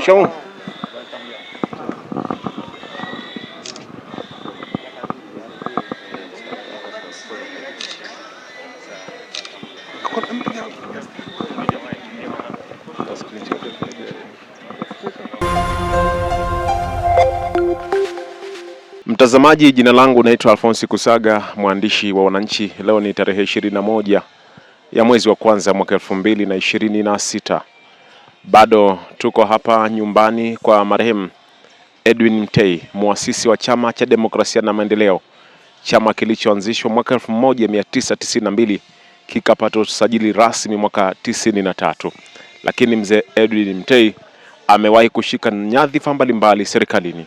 show. Mtazamaji, jina langu naitwa Alphonse Kusaga, mwandishi wa Wananchi. Leo ni tarehe 21 ya mwezi wa kwanza mwaka 2026. Bado tuko hapa nyumbani kwa marehemu Edwin Mtei, muasisi wa Chama cha Demokrasia na Maendeleo, chama kilichoanzishwa mwaka 1992 kikapata usajili rasmi mwaka 93. Lakini mzee Edwin Mtei amewahi kushika nyadhifa mbalimbali serikalini,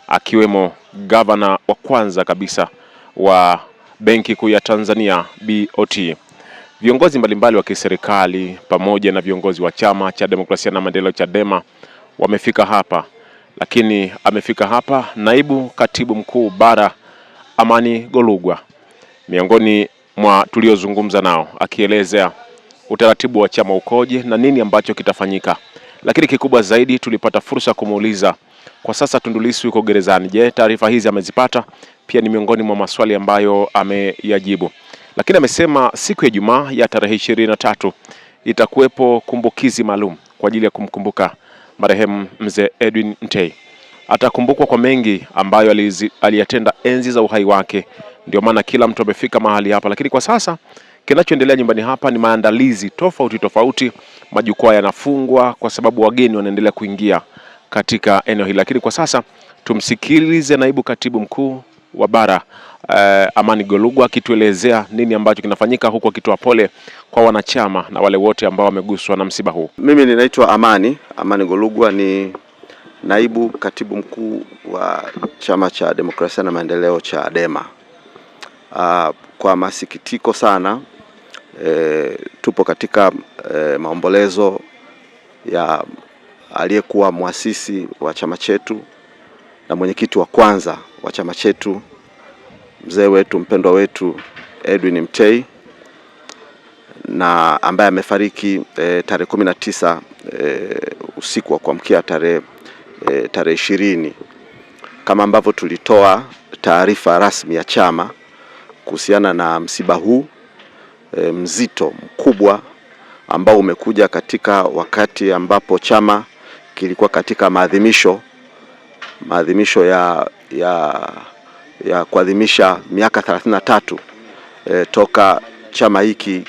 akiwemo gavana wa kwanza kabisa wa Benki Kuu ya Tanzania BOT. Viongozi mbalimbali wa kiserikali pamoja na viongozi wa Chama cha Demokrasia na Maendeleo Chadema wamefika hapa, lakini amefika hapa naibu katibu mkuu bara Amani Golugwa, miongoni mwa tuliozungumza nao, akielezea utaratibu wa chama ukoje na nini ambacho kitafanyika. Lakini kikubwa zaidi, tulipata fursa kumuuliza kwa sasa Tundu Lissu yuko gerezani. Je, taarifa hizi amezipata? Pia ni miongoni mwa maswali ambayo ameyajibu. Lakini amesema siku ya Ijumaa ya tarehe 23 itakuwepo kumbukizi maalum kwa ajili ya kumkumbuka marehemu mzee Edwin Mtei. Atakumbukwa kwa mengi ambayo aliyatenda enzi za uhai wake. Ndio maana kila mtu amefika mahali hapa. Lakini kwa sasa kinachoendelea nyumbani hapa ni maandalizi tofauti. Majukwaa yanafungwa kwa sababu wageni wanaendelea kuingia katika eneo hili. Lakini kwa sasa tumsikilize naibu katibu mkuu wa bara Amani Golugwa akituelezea nini ambacho kinafanyika, huko akitoa pole kwa wanachama na wale wote ambao wameguswa na msiba huu. Mimi ninaitwa Amani Golugwa, ni naibu katibu mkuu wa Chama cha Demokrasia na Maendeleo Chadema. Kwa masikitiko sana tupo katika maombolezo ya aliyekuwa muasisi wa chama chetu na mwenyekiti wa kwanza wa chama chetu, mzee wetu mpendwa wetu Edwin Mtei, na ambaye amefariki tarehe 19 usiku wa kuamkia tarehe 20. Kama ambavyo tulitoa taarifa rasmi ya chama kuhusiana na msiba huu mzito mkubwa ambao umekuja katika wakati ambapo chama kilikuwa katika maadhimisho ya kuadhimisha miaka 33 toka chama hiki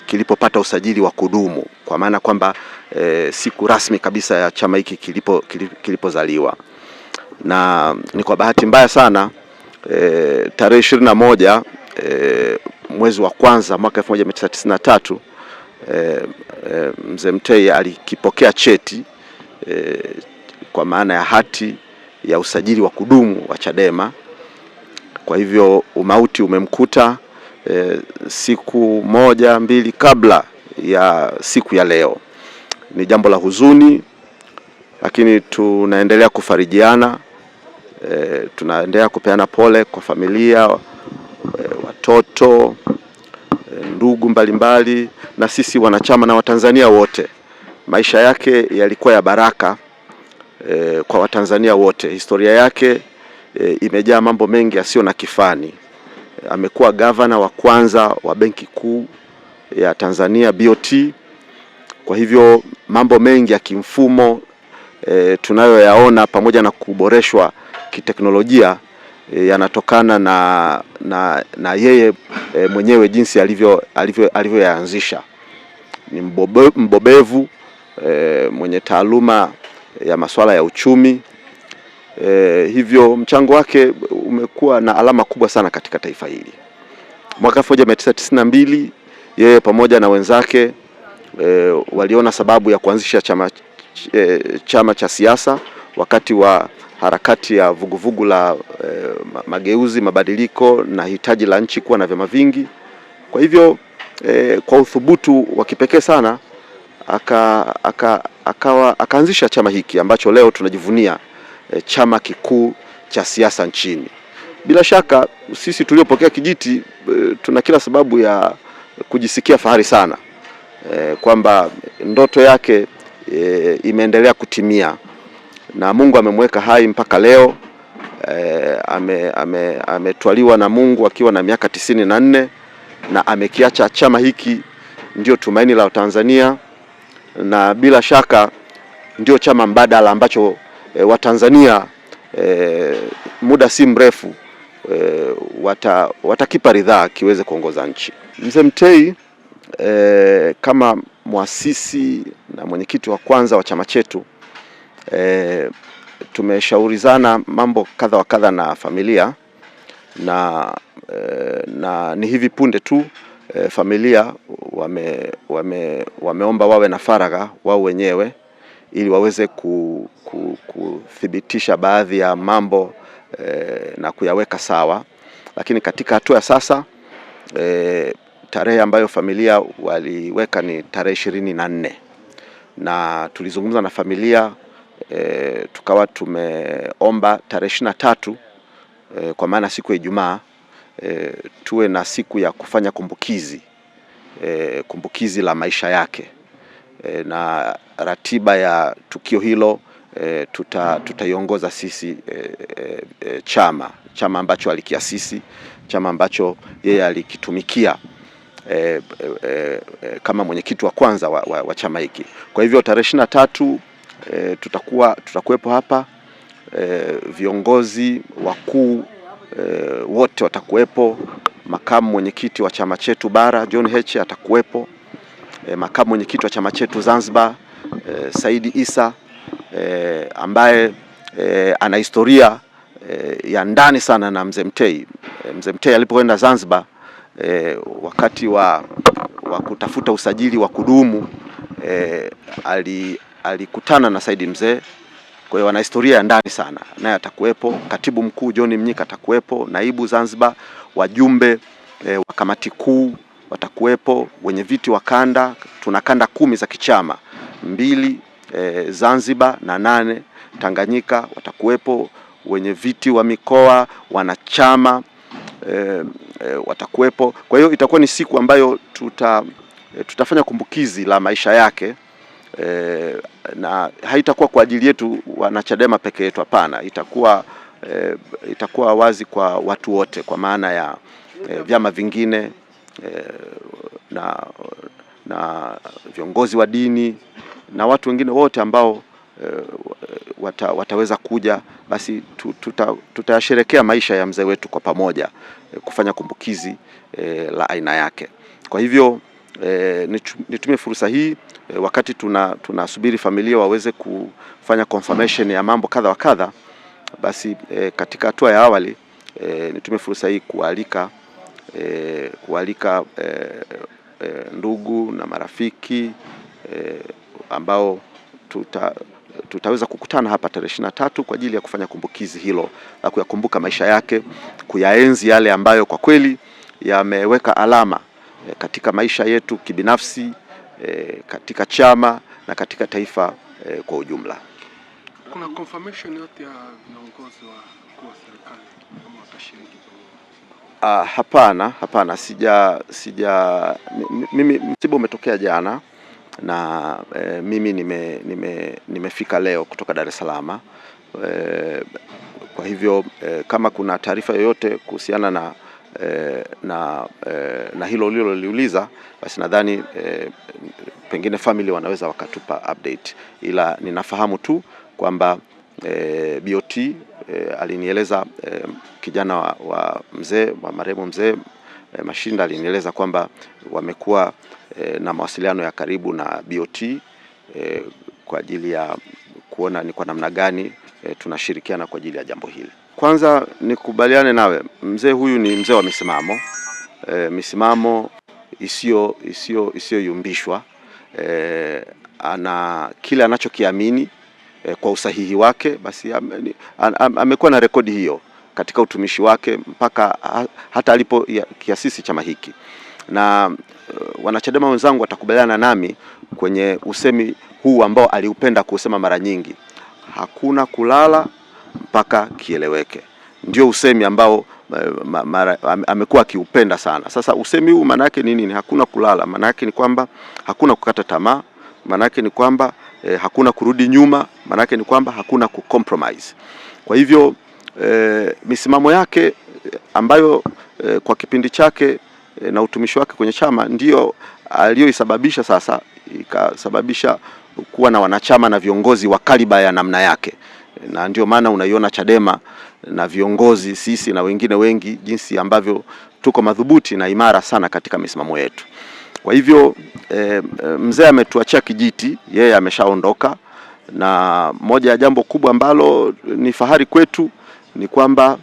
kilipopata usajili wa kudumu, kwa maana kwamba siku rasmi kabisa ya chama hiki kilipozaliwa. Na ni kwa bahati mbaya sana tarehe 21 mwezi wa kwanza mwaka 1993 mzee Mtei alikipokea cheti kwa maana ya hati ya usajili wa kudumu wa Chadema. Kwa hivyo umauti umemkuta siku 1-2 kabla ya siku ya leo. Ni jambo la huzuni, lakini tunaendelea kufarijiana, tunaendelea kupeana pole kwa familia, watoto, ndugu mbalimbali na sisi wanachama na Watanzania wote. Maisha yake yalikuwa ya baraka kwa Watanzania wote. Historia yake imejaa mambo mengi yasiyo na kifani. Amekuwa gavana wa kwanza wa Benki Kuu ya Tanzania BOT. Kwa hivyo mambo mengi ya kimfumo tunayoyaona pamoja na kuboreshwa kiteknolojia yanatokana na yeye mwenyewe, jinsi alivyoyaanzisha. Ni mbobevu, mwenye taaluma ya masuala ya uchumi. Hivyo mchango wake umekuwa na alama kubwa sana katika taifa hili. Mwaka 1992 yeye pamoja na wenzake waliona sababu ya kuanzisha chama cha siasa wakati wa harakati ya vuguvugu la mageuzi, mabadiliko na hitaji la nchi kuwa na vyama vingi. Kwa hivyo kwa uthubutu wa kipekee sana akaanzisha chama hiki ambacho leo tunajivunia chama kikuu cha siasa nchini. Bila shaka sisi tuliopokea kijiti tuna kila sababu ya kujisikia fahari sana. kwamba ndoto yake imeendelea kutimia. na Mungu amemweka hai mpaka leo. Ametwaliwa na Mungu akiwa na miaka 94 na amekiacha chama hiki, ndio tumaini la Tanzania, na bila shaka ndio chama mbadala ambacho Watanzania muda si mrefu watakipa ridhaa kiweze kuongoza nchi. Mzee Mtei kama muasisi na mwenyekiti wa kwanza wa chama chetu, tumeshaurizana mambo kadha wa kadha na familia na ni hivi punde tu familia wameomba wawe na faragha wao wenyewe ili waweze kuthibitisha baadhi ya mambo na kuyaweka sawa. Lakini katika hatua ya sasa tarehe ambayo familia waliweka ni tarehe 24, na tulizungumza na familia tukawa tumeomba tarehe 23 kwa maana siku ya Ijumaa tuwe na siku ya kufanya kumbukizi la maisha yake, na ratiba ya tukio hilo tutaiongoza sisi chama ambacho alikiasisi, chama ambacho yeye alikitumikia kama mwenyekiti wa kwanza wa chama hiki. Kwa hivyo tarehe 23 tutakuwepo hapa, viongozi wakuu wote watakuwepo. Makamu mwenyekiti wa chama chetu bara John Heche atakuwepo, makamu mwenyekiti wa chama chetu Zanzibar Saidi Isa ambaye ana historia ya ndani sana na Mzee Mtei. Mzee Mtei alipoenda Zanzibar wakati wa kutafuta usajili wa kudumu alikutana na Saidi Mzee. Kwa hiyo ana historia ya ndani sana, naye atakuwepo. Katibu mkuu John Mnyika atakuwepo, naibu Zanzibar, wajumbe wa kamati kuu watakuwepo, wenye viti wa kanda, tuna kanda 10 za kichama, 2 Zanzibar na 8 Tanganyika watakuwepo, wenye viti wa mikoa, wanachama watakuwepo. Kwa hiyo itakuwa ni siku ambayo tutafanya kumbukizi la maisha yake, na haitakuwa kwa ajili yetu wanachadema peke yetu, hapana. Itakuwa wazi kwa watu wote, kwa maana ya vyama vingine na viongozi wa dini na watu wengine wote ambao wataweza kuja. Basi tutayasherekea maisha ya mzee wetu kwa pamoja, kufanya kumbukizi la aina yake. Kwa hivyo nitumie fursa hii wakati tunasubiri familia waweze kufanya confirmation ya mambo kadha wa kadha, basi katika hatua ya awali nitumie fursa hii kualika ndugu na marafiki ambao tutaweza kukutana hapa tarehe 23 kwa ajili ya kufanya kumbukizi hilo la kuyakumbuka maisha yake, kuyaenzi yale ambayo kwa kweli yameweka alama katika maisha yetu kibinafsi, katika chama na katika taifa kwa ujumla. Kuna confirmation yote ya viongozi wa serikali kama watashiriki? Hapana, mimi msiba umetokea jana na mimi nimefika leo kutoka Dar es Salaam. Kwa hivyo kama kuna taarifa yoyote kuhusiana na hilo uliloliuliza, basi nadhani pengine family wanaweza wakatupa update, ila ninafahamu tu kwamba BOT alinieleza, kijana wa mzee wa marehemu mzee Mashinda alinieleza kwamba wamekuwa na mawasiliano ya karibu na BOT kwa ajili ya kuona ni kwa namna gani tunashirikiana kwa ajili ya jambo hili. Kwanza nikubaliane nawe, mzee huyu ni mzee wa misimamo, misimamo isiyoyumbishwa. Ana kile anachokiamini kwa usahihi wake, basi amekuwa na rekodi hiyo katika utumishi wake mpaka hata alipo kiasisi chama hiki. Na wanachadema wenzangu watakubaliana nami kwenye usemi huu ambao aliupenda kusema mara nyingi: hakuna kulala mpaka kieleweke. Ndio usemi ambao amekuwa akiupenda sana. Sasa usemi huu maana yake ni nini? Hakuna kulala maana yake ni kwamba hakuna kukata tamaa, maana yake ni kwamba hakuna kurudi nyuma, maanake ni kwamba hakuna kucompromise. Kwa hivyo misimamo yake ambayo kwa kipindi chake na utumishi wake kwenye chama ndiyo aliyoisababisha sasa ikasababisha kuwa na wanachama na viongozi wa kaliba ya namna yake, na ndio maana unaiona Chadema na viongozi sisi na wengine wengi jinsi ambavyo tuko madhubuti na imara sana katika misimamo yetu. Kwa hivyo mzee ametuachia kijiti, yeye ameshaondoka, na moja ya jambo kubwa ambalo ni fahari kwetu ni kwamba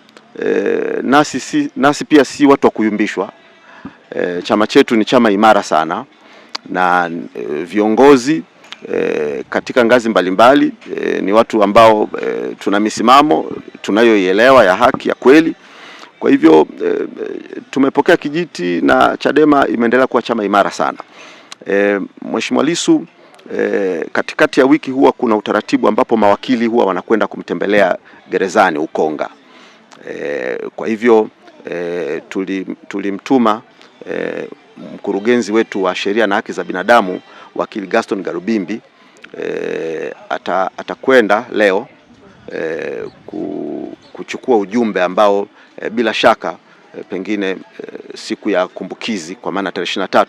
nasi pia si watu wa kuyumbishwa. Chama chetu ni chama imara sana, na viongozi katika ngazi mbalimbali ni watu ambao tuna misimamo tunayoielewa ya haki ya kweli. Kwa hivyo tumepokea kijiti na Chadema imeendelea kuwa chama imara sana. Mheshimiwa Lissu katikati ya wiki huwa kuna utaratibu ambapo mawakili huwa wanakwenda kumtembelea gerezani Ukonga. Kwa hivyo tulimtuma mkurugenzi wetu wa sheria na haki za binadamu wakili Gaston Garubimbi, atakwenda leo kuchukua ujumbe ambao bila shaka pengine siku ya kumbukizi kwa maana tarehe 23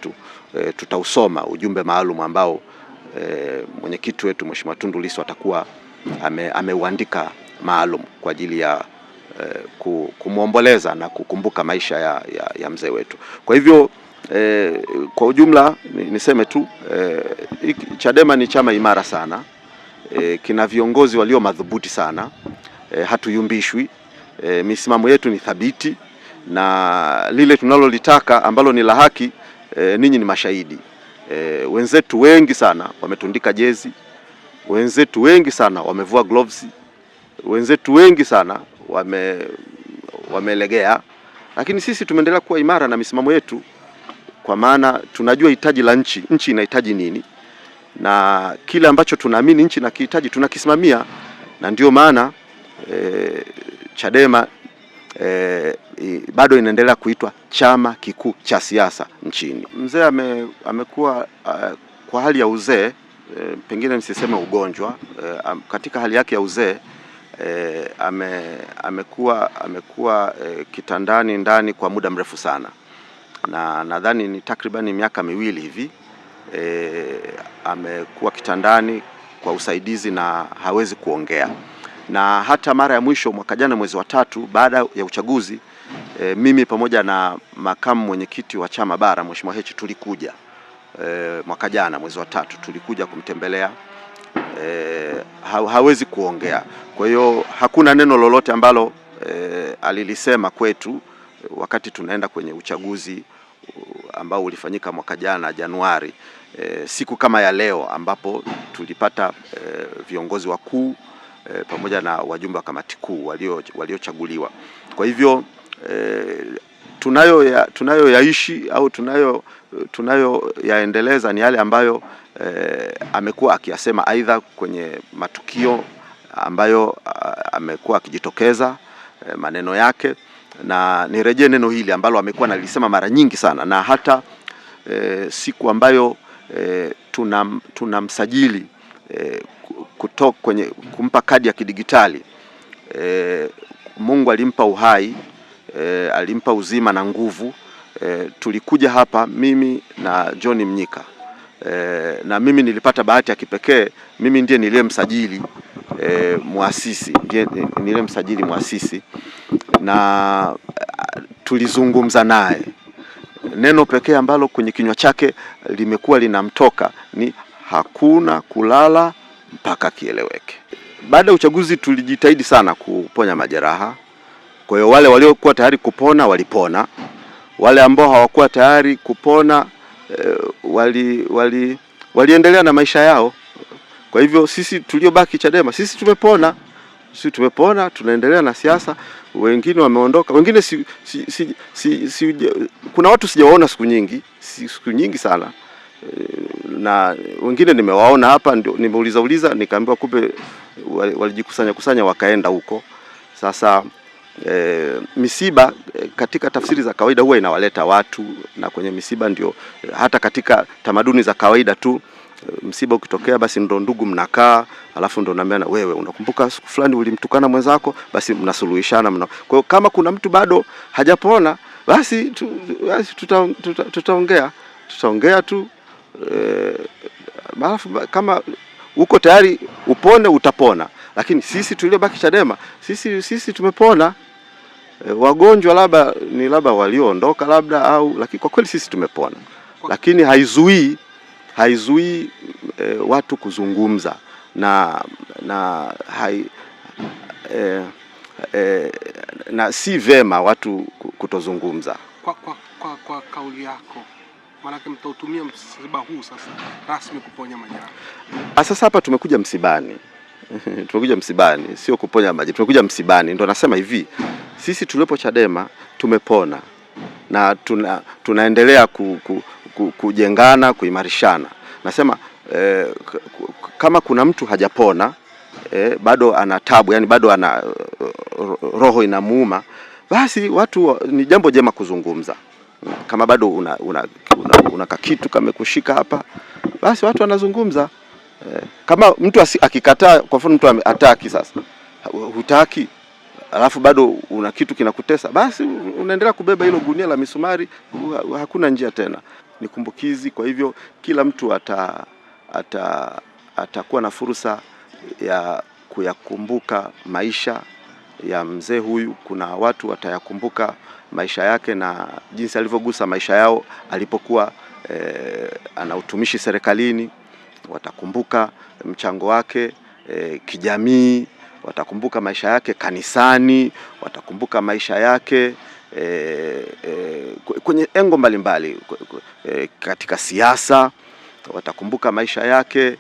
tutausoma ujumbe maalum ambao mwenyekiti wetu Mheshimiwa Tundu Lissu atakuwa ameuandika maalum kwa ajili ya kumwomboleza na kukumbuka maisha ya mzee wetu. Kwa hivyo kwa ujumla niseme tu Chadema ni chama imara sana, kina viongozi walio madhubuti sana, hatuyumbishwi, misimamo yetu ni thabiti, na lile tunalolitaka ambalo ni la haki ninyi ni mashahidi. Wenzetu wengi sana wametundika jezi, wenzetu wengi sana wamevua gloves, wenzetu wengi sana wamelegea, lakini sisi tumeendelea kuwa imara na misimamo yetu, kwa maana tunajua hitaji la nchi inahitaji nini, na kile ambacho tunaamini nchi inakihitaji tunakisimamia, na ndio maana Chadema bado inaendelea kuitwa chama kikuu cha siasa nchini. Mzee amekuwa kwa hali ya uzee, pengine nisiseme ugonjwa, katika hali yake ya uzee amekuwa kitandani ndani kwa muda mrefu sana, na nadhani ni takribani miaka miwili hivi amekuwa kitandani kwa usaidizi na hawezi kuongea. Na hata mara ya mwisho mwaka jana mwezi wa 3 baada ya uchaguzi, mimi pamoja na makamu mwenyekiti wa chama bara Mheshimiwa Heche tulikuja mwaka jana mwezi wa 3 tulikuja kumtembelea. Hawezi kuongea, kwa hiyo hakuna neno lolote ambalo alilisema kwetu wakati tunaenda kwenye uchaguzi ambao ulifanyika mwaka jana Januari, siku kama ya leo ambapo tulipata viongozi wakuu pamoja na wajumbe wa kamati kuu waliochaguliwa. Kwa hivyo tunayoyaishi au tunayoyaendeleza ni yale ambayo amekuwa akiyasema aidha kwenye matukio ambayo amekuwa akijitokeza maneno yake, na nirejee neno hili ambalo amekuwa analisema mara nyingi sana, na hata siku ambayo tunamsajili kutoka kwenye kumpa kadi ya kidigitali, Mungu alimpa uhai, alimpa uzima na nguvu. Tulikuja hapa mimi na John Mnyika, na mimi nilipata bahati ya kipekee, mimi ndiye niliyemsajili muasisi, na tulizungumza naye. Neno pekee ambalo kwenye kinywa chake limekuwa linamtoka ni hakuna kulala mpaka kieleweke. Baada ya uchaguzi tulijitahidi sana kuponya majeraha. Kwa hiyo wale waliokuwa tayari kupona walipona, wale ambao hawakuwa tayari kupona waliendelea na maisha yao. Kwa hivyo sisi tuliobaki Chadema, sisi tumepona, tunaendelea na siasa. Wengine wameondoka, wengine kuna watu sijawaona siku nyingi sana, na wengine nimewaona hapa, ndio nimeuliza nikaambiwa kumbe walijikusanya wakaenda huko. Sasa misiba katika tafsiri za kawaida huwa inawaleta watu, na kwenye misiba ndio hata katika tamaduni za kawaida tu msiba ukitokea, basi ndo ndugu mnakaa, alafu ndo naambiana, wewe unakumbuka siku fulani ulimtukana mwenzako, basi mnasuluhishana. Kwa hiyo kama kuna mtu bado hajapona, basi tutaongea tu, alafu kama uko tayari upone, utapona. Lakini sisi tuliobaki Chadema, sisi tumepona. Wagonjwa labda walioondoka labda, au lakini kwa kweli sisi tumepona. Lakini haizuii watu kuzungumza na si vema watu kutozungumza. Kwa kauli yako, maana mtautumia msiba huu sasa rasmi kuponya majeraha. Sasa hapa tumekuja msibani. Tumekuja msibani, sio kuponya maji. Tumekuja msibani, ndo nasema hivi, sisi tuliopo Chadema tumepona na tunaendelea kujengana, kuimarishana. Nasema kama kuna mtu hajapona, bado ana tabu, yani bado ana roho inamuuma, basi watu, ni jambo jema kuzungumza. Kama bado una kitu kamekushika hapa, basi watu wanazungumza. Kama mtu akikataa, kwa mfano mtu hataki, sasa hutaki, alafu bado una kitu kinakutesa, basi unaendelea kubeba hilo gunia la misumari, hakuna njia tena. Ni kumbukizi, kwa hivyo kila mtu atakuwa na fursa ya kuyakumbuka maisha ya mzee huyu. Kuna watu watayakumbuka maisha yake na jinsi alivyogusa maisha yao alipokuwa ana utumishi serikalini. Watakumbuka mchango wake kijamii, watakumbuka maisha yake kanisani, watakumbuka maisha yake kwenye engo mbalimbali, katika siasa, watakumbuka maisha yake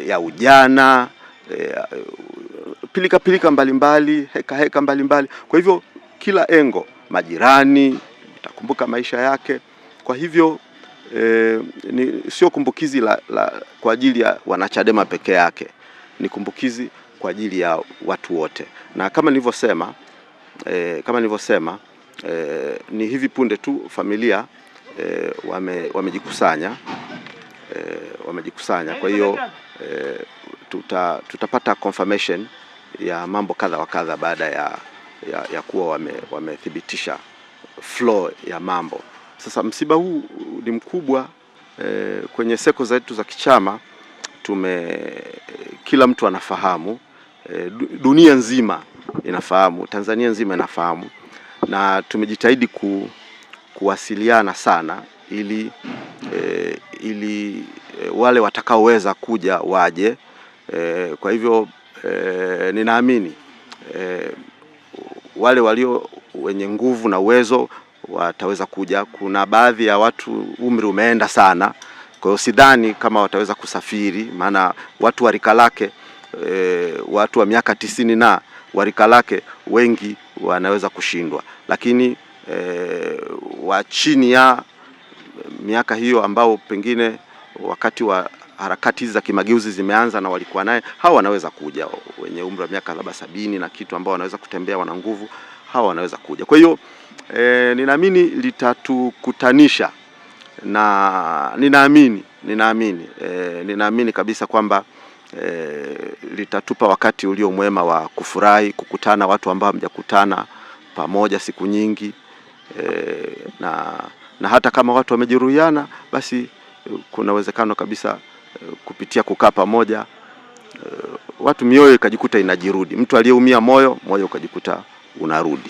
ya ujana, pilika mbalimbali, heka mbalimbali. Kwa hivyo kila engo, majirani, watakumbuka maisha yake. Kwa hivyo sio kumbukizi kwa ajili ya wanachadema peke yake, ni kumbukizi kwa ajili ya watu wote. Na kama nilivyosema, ni hivi punde tu familia wamejikusanya. Kwa hiyo tutapata confirmation ya mambo kadha wa kadha baada ya kuwa wamethibitisha flow ya mambo. Sasa msiba huu ni mkubwa kwenye seko zetu za kichama. Kila mtu anafahamu, dunia nzima inafahamu, Tanzania nzima inafahamu, na tumejitahidi kuwasiliana sana ili wale watakaoweza kuja waje. Kwa hivyo ninaamini wale walio wenye nguvu na uwezo wataweza kuja. Kuna baadhi ya watu umri umeenda sana, kwa hiyo sidhani kama wataweza kusafiri, maana watu wa rika lake, watu wa miaka 90 na wa rika lake wengi wanaweza kushindwa. Lakini wa chini ya miaka hiyo ambao pengine wakati wa harakati za kimageuzi zimeanza na walikuwa naye, hao wanaweza kuja. Wenye umri wa miaka 70 na kitu ambao wanaweza kutembea, wana nguvu, hao wanaweza kuja. Kwa hiyo ninaamini litatukutanisha, na ninaamini kabisa kwamba litatupa wakati ulio mwema wa kufurahi, kukutana watu ambao hamjakutana pamoja siku nyingi, na hata kama watu wamejeruhiana, basi kuna uwezekano kabisa kupitia kukaa pamoja watu mioyo ikajikuta inajirudi. Mtu aliyeumia moyo ukajikuta unarudi.